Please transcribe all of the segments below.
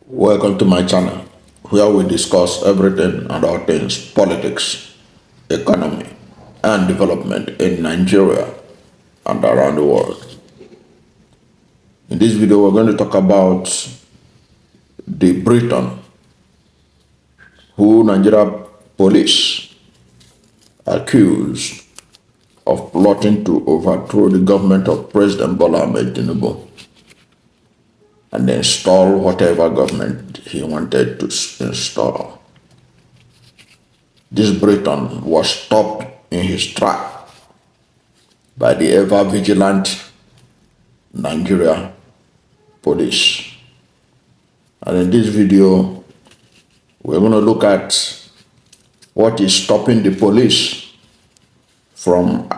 Welcome to my channel, where we discuss everything and all things politics, economy, and development in Nigeria and around the world. In this video, we're going to talk about the Britain, who Nigeria police accused of plotting to overthrow the government of President Bola Ahmed Tinubu and install whatever government he wanted to install. This Briton was stopped in his track by the ever-vigilant Nigeria police. And in this video, we're going to look at what is stopping the police from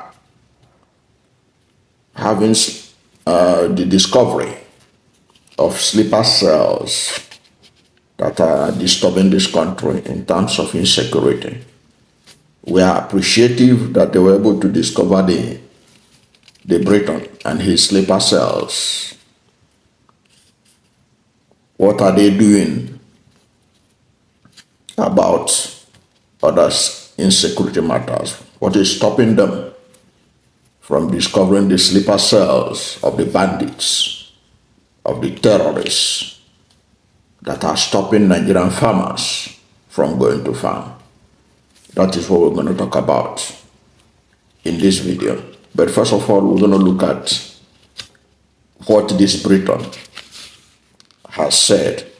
having the discovery of sleeper cells that are disturbing this country in terms of insecurity. We are appreciative that they were able to discover the Briton and his sleeper cells. What are they doing about others' insecurity matters? What is stopping them from discovering the sleeper cells of the bandits, of the terrorists that are stopping Nigerian farmers from going to farm? That is what we're going to talk about in this video. But first of all, we're going to look at what this Briton has said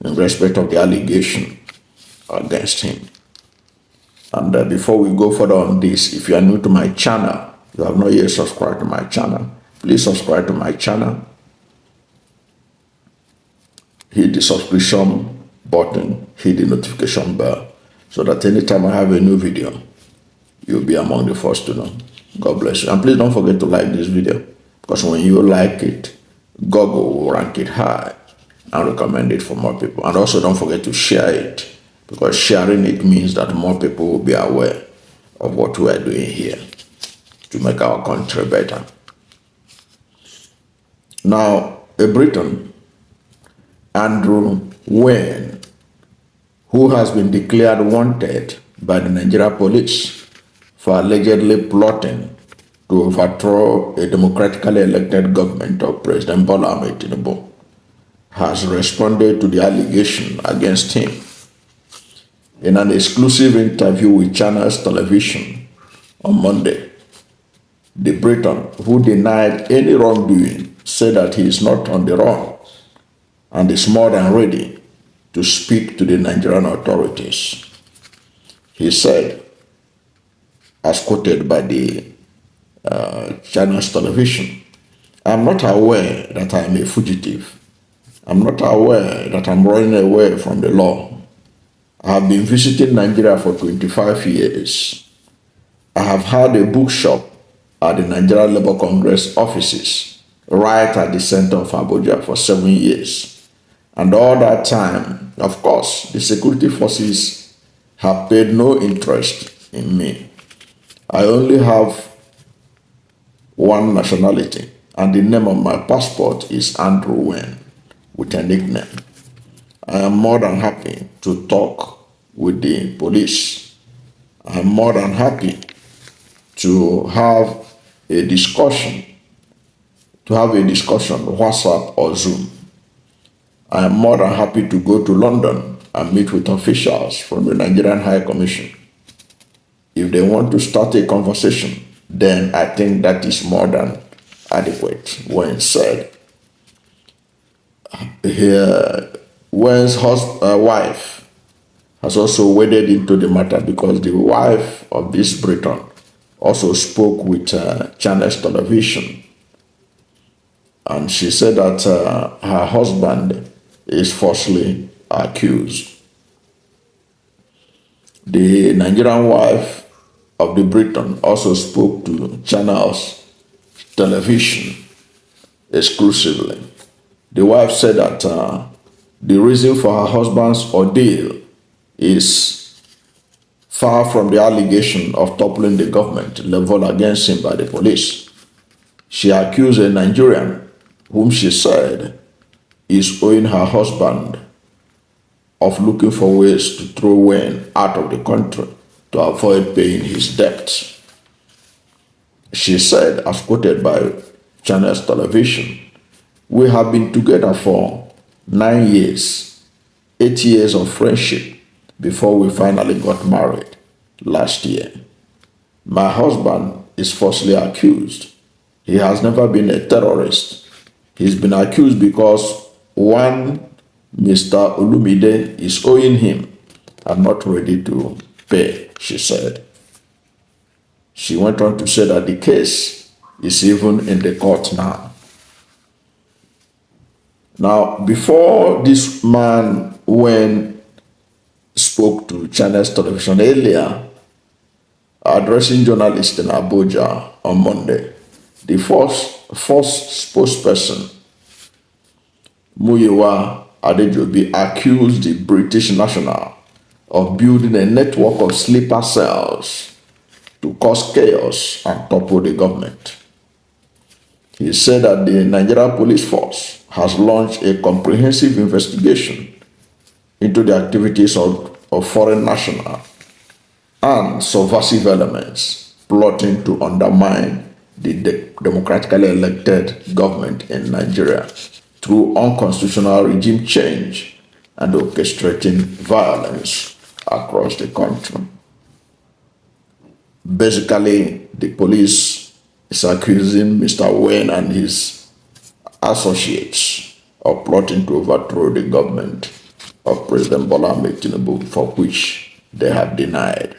in respect of the allegation against him. And before we go further on this, if you are new to my channel, you have not yet subscribed to my channel, please subscribe to my channel. Hit the subscription button, hit the notification bell, so that anytime I have a new video, you'll be among the first to know. God bless you. And please don't forget to like this video, because when you like it, Google will rank it high and recommend it for more people. And also don't forget to share it, because sharing it means that more people will be aware of what we are doing here to make our country better. Now, a Briton, Andrew Wynne, who has been declared wanted by the Nigeria police for allegedly plotting to overthrow a democratically elected government of President Bola Ahmed Tinubu, has responded to the allegation against him. In an exclusive interview with Channels Television on Monday, the Briton, who denied any wrongdoing, said that he is not on the run and is more than ready to speak to the Nigerian authorities. He said, as quoted by the Channels Television, "I'm not aware that I am a fugitive. I'm not aware that I'm running away from the law. I have been visiting Nigeria for 25 years. I have had a bookshop at the Nigeria Labour Congress offices right at the center of Abuja for 7 years. And all that time, of course, the security forces have paid no interest in me. I only have one nationality, and the name of my passport is Andrew Wynne, with a nickname. I am more than happy to talk with the police. I am more than happy to have a discussion, WhatsApp or Zoom. I am more than happy to go to London and meet with officials from the Nigerian High Commission. If they want to start a conversation, then I think that is more than adequate," Wynne said. Here, Wynne's wife has also waded into the matter, because the wife of this Briton also spoke with Channels Television. And she said that her husband is falsely accused. The Nigerian wife of the Briton also spoke to Channels Television exclusively. The wife said that the reason for her husband's ordeal is far from the allegation of toppling the government leveled against him by the police. She accused a Nigerian, whom she said is owing her husband of looking for ways to throw Wynne out of the country to avoid paying his debts. She said, as quoted by Channels Television, "We have been together for 9 years, 8 years of friendship before we finally got married last year. My husband is falsely accused. He has never been a terrorist. He's been accused because one Mr. Olumide is owing him and not ready to pay," she said. She went on to say that the case is even in the court now. Now, before this man Wynne spoke to Channels Television earlier, addressing journalists in Abuja on Monday, the first spokesperson, Muyiwa Adejobi, accused the British national of building a network of sleeper cells to cause chaos and topple the government. He said that the Nigerian police force has launched a comprehensive investigation into the activities of foreign national and subversive elements plotting to undermine the democratically elected government in Nigeria through unconstitutional regime change and orchestrating violence across the country. Basically, the police is accusing Mr. Wynne and his associates of plotting to overthrow the government of President Bola Ahmed Tinubu, for which they have denied.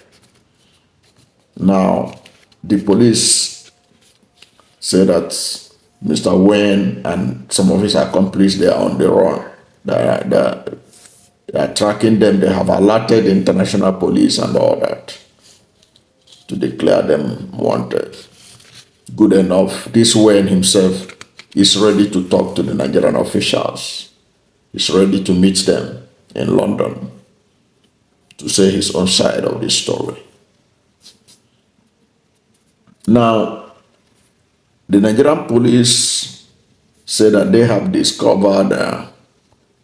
Now, the police say that Mr. Wynne and some of his accomplices, they are on the run. They are tracking them. They have alerted the international police and all that to declare them wanted. Good enough, this Wynne himself is ready to talk to the Nigerian officials. He's ready to meet them in London to say his own side of the story. Now, the Nigerian police say that they have discovered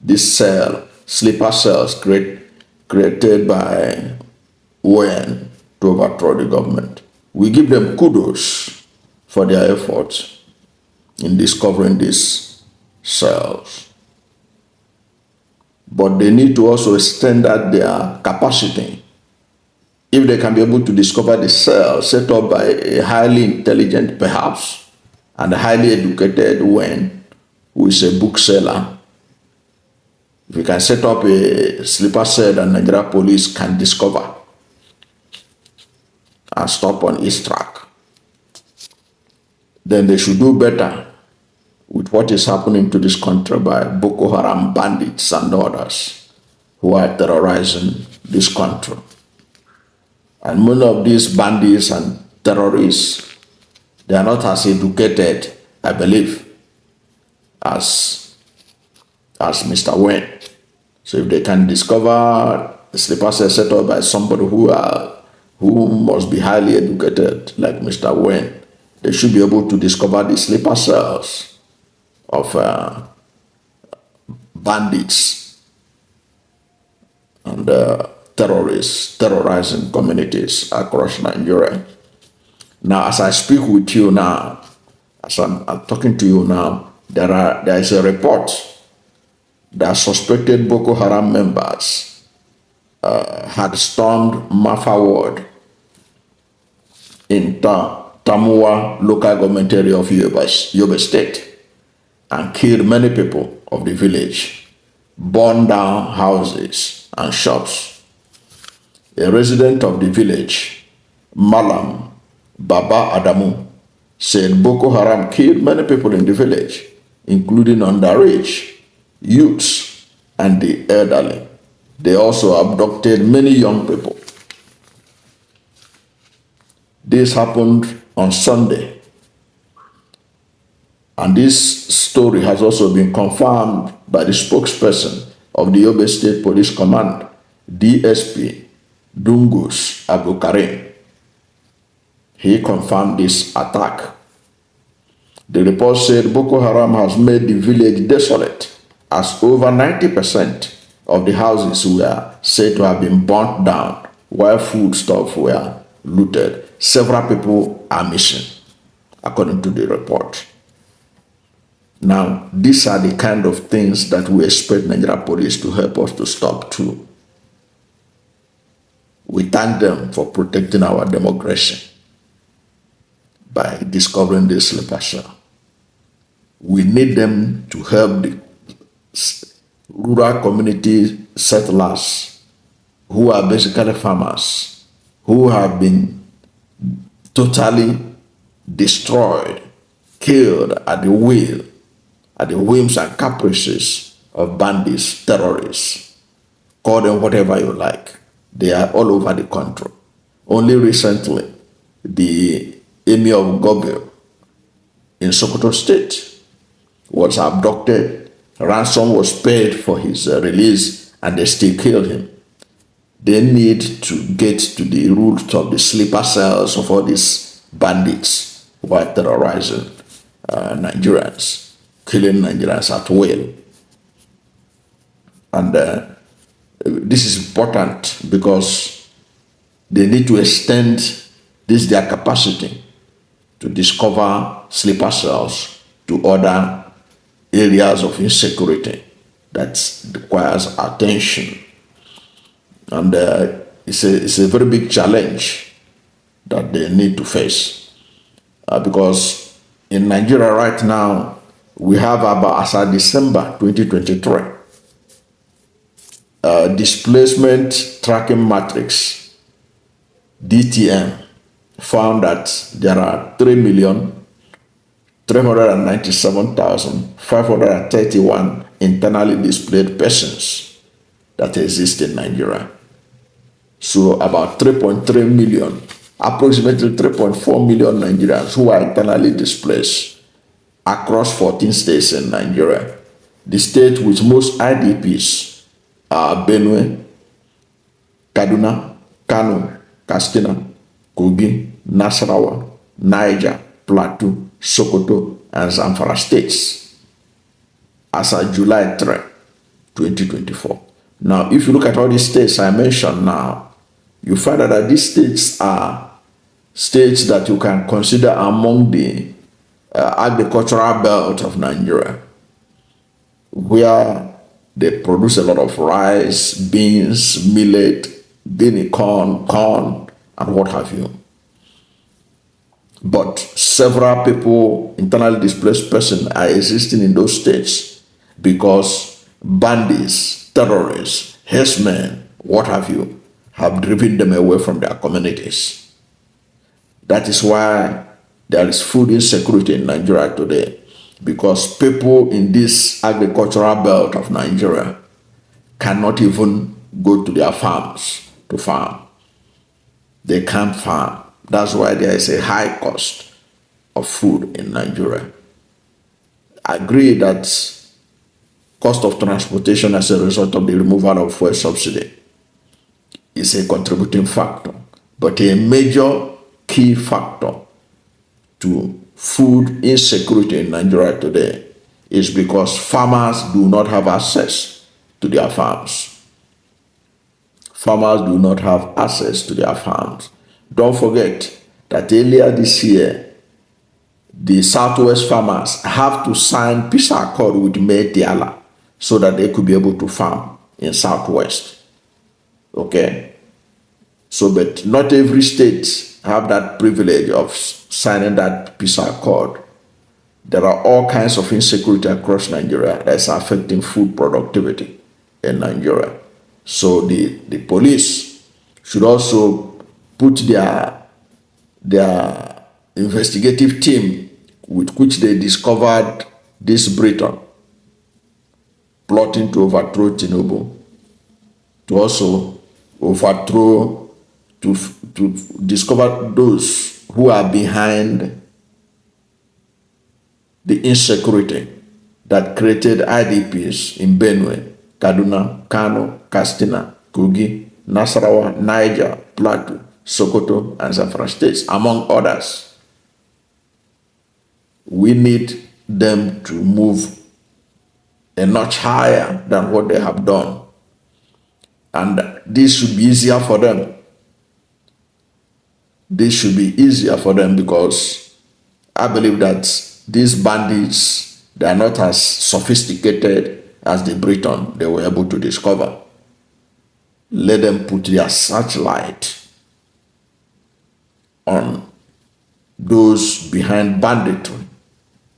this sleeper cells created by Wynne to overthrow the government. We give them kudos for their efforts in discovering these cells. But they need to also extend out their capacity. If they can be able to discover the cell set up by a highly intelligent, perhaps, and highly educated Wynne, who is a bookseller, if we can set up a sleeper cell that Nigeria police can discover and stop on its track, then they should do better with what is happening to this country by Boko Haram bandits and others who are terrorizing this country. And many of these bandits and terrorists, they are not as educated, I believe, as Mr. Wynne. So if they can discover a sleeper cell set up by somebody who must be highly educated, like Mr. Wynne, they should be able to discover the sleeper cells of bandits and terrorists terrorizing communities across Nigeria. Now, as I speak with you now, as I'm talking to you now, there is a report that suspected Boko Haram members had stormed Mafa Ward in Tamuwa local government area of Yobe State and killed many people of the village, burned down houses and shops. A resident of the village, Malam Baba Adamu, said Boko Haram killed many people in the village, including underage, youths, and the elderly. They also abducted many young people. This happened on Sunday, and this story has also been confirmed by the spokesperson of the Yobe State Police Command, DSP Dungus Abu Karim. He confirmed this attack. The report said Boko Haram has made the village desolate, as over 90% of the houses were said to have been burnt down, while foodstuffs were looted. Several people are missing, according to the report. Now, these are the kind of things that we expect Nigeria police to help us to stop too. We thank them for protecting our democracy by discovering this sleeper cell. We need them to help the rural community settlers who are basically farmers, who have been totally destroyed, killed at the will, at the whims and caprices of bandits, terrorists. Call them whatever you like. They are all over the country. Only recently, the emir of Gobir in Sokoto State was abducted. Ransom was paid for his release, and they still killed him. They need to get to the root of the sleeper cells of all these bandits who are terrorizing Nigerians, killing Nigerians at will. And this is important because they need to extend their capacity to discover sleeper cells to other areas of insecurity that requires attention. And it's a very big challenge that they need to face. Because in Nigeria right now, we have about, as of December 2023, displacement tracking matrix, DTM, found that there are 3,397,531 internally displaced persons that exist in Nigeria. So about 3.3 million, approximately 3.4 million Nigerians who are internally displaced across 14 states in Nigeria. The state with most IDPs are Benue, Kaduna, Kano, Katsina, Kogi, Nasarawa, Niger, Plateau, Sokoto, and Zamfara states as of July 3, 2024. Now, if you look at all these states I mentioned now, you find out that these states are states that you can consider among the agricultural belt of Nigeria, where they produce a lot of rice, beans, millet, guinea corn, and what have you. But several people, internally displaced persons, are existing in those states because bandits, terrorists, herdsmen, what have you, have driven them away from their communities. That is why there is food insecurity in Nigeria today, because people in this agricultural belt of Nigeria cannot even go to their farms to farm. They can't farm. That's why there is a high cost of food in Nigeria. I agree that cost of transportation as a result of the removal of fuel subsidy is a contributing factor, but a major key factor to food insecurity in Nigeria today is because farmers do not have access to their farms. Farmers do not have access to their farms. Don't forget that earlier this year, the Southwest farmers have to sign peace accord with Mediala so that they could be able to farm in Southwest. Okay? So, but not every state have that privilege of signing that peace accord. There are all kinds of insecurity across Nigeria that's affecting food productivity in Nigeria. So the police should also put their investigative team with which they discovered this Briton plotting to overthrow Tinubu, to also overthrow, to discover those who are behind the insecurity that created IDPs in Benue, Kaduna, Kano, Katsina, Kogi, Nasarawa, Niger, Plateau, Sokoto, and Zamfara states, among others. We need them to move a notch higher than what they have done And this should be easier for them. This should be easier for them because I believe that these bandits, they are not as sophisticated as the Briton they were able to discover. Let them put their searchlight on those behind banditry,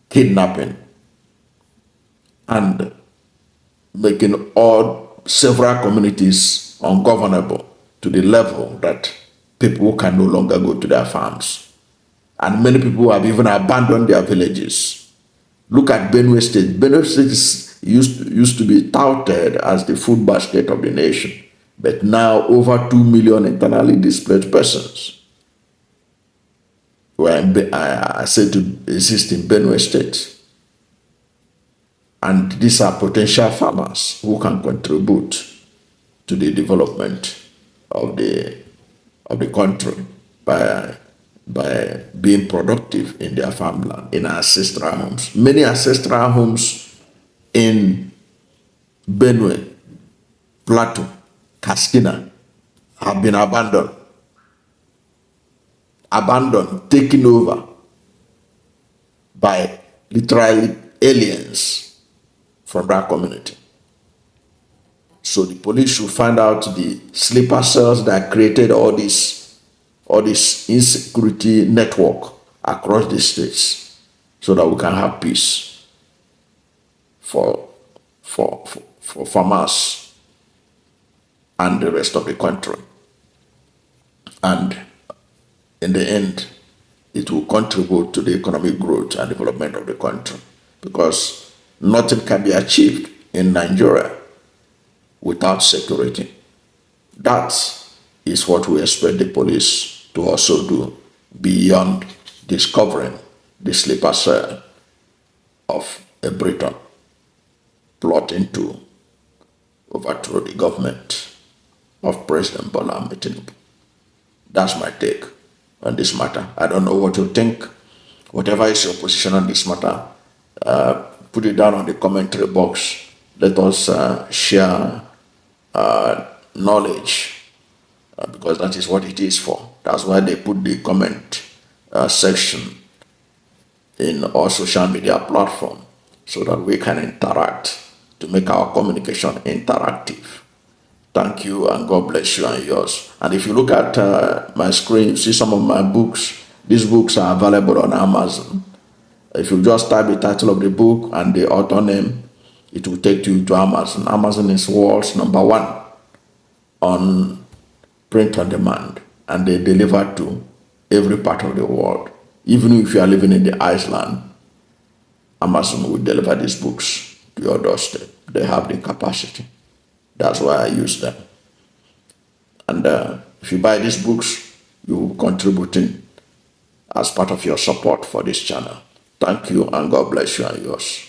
kidnapping, and making all several communities ungovernable to the level that people can no longer go to their farms. And many people have even abandoned their villages. Look at Benue State. Benue State used to be touted as the food basket of the nation. But now over 2 million internally displaced persons are said to exist in Benue State. And these are potential farmers who can contribute to the development of the country by being productive in their farmland, in ancestral homes. Many ancestral homes in Benue, Plateau, Kaskina have been abandoned, taken over by literally aliens from that community. So the police should find out the sleeper cells that created all this insecurity network across the states, so that we can have peace for farmers and the rest of the country. And in the end, it will contribute to the economic growth and development of the country, because nothing can be achieved in Nigeria without security. That is what we expect the police to also do, beyond discovering the sleeper cell of a Briton plotting to overthrow the government of President Bola Ahmed Tinubu. That's my take on this matter. I don't know what you think. Whatever is your position on this matter, put it down on the commentary box. Let us share knowledge, because that is what it is for. That's why they put the comment section in all social media platform, so that we can interact, to make our communication interactive. Thank you, and God bless you and yours. And if you look at my screen, you see some of my books. These books are available on Amazon. If you just type the title of the book and the author name, it will take you to Amazon. Amazon is world's #1 on print on demand, and they deliver to every part of the world. Even if you are living in the Iceland, Amazon will deliver these books to your doorstep. They have the capacity. That's why I use them. And if you buy these books, you will be contributing as part of your support for this channel. Thank you, and God bless you and yours.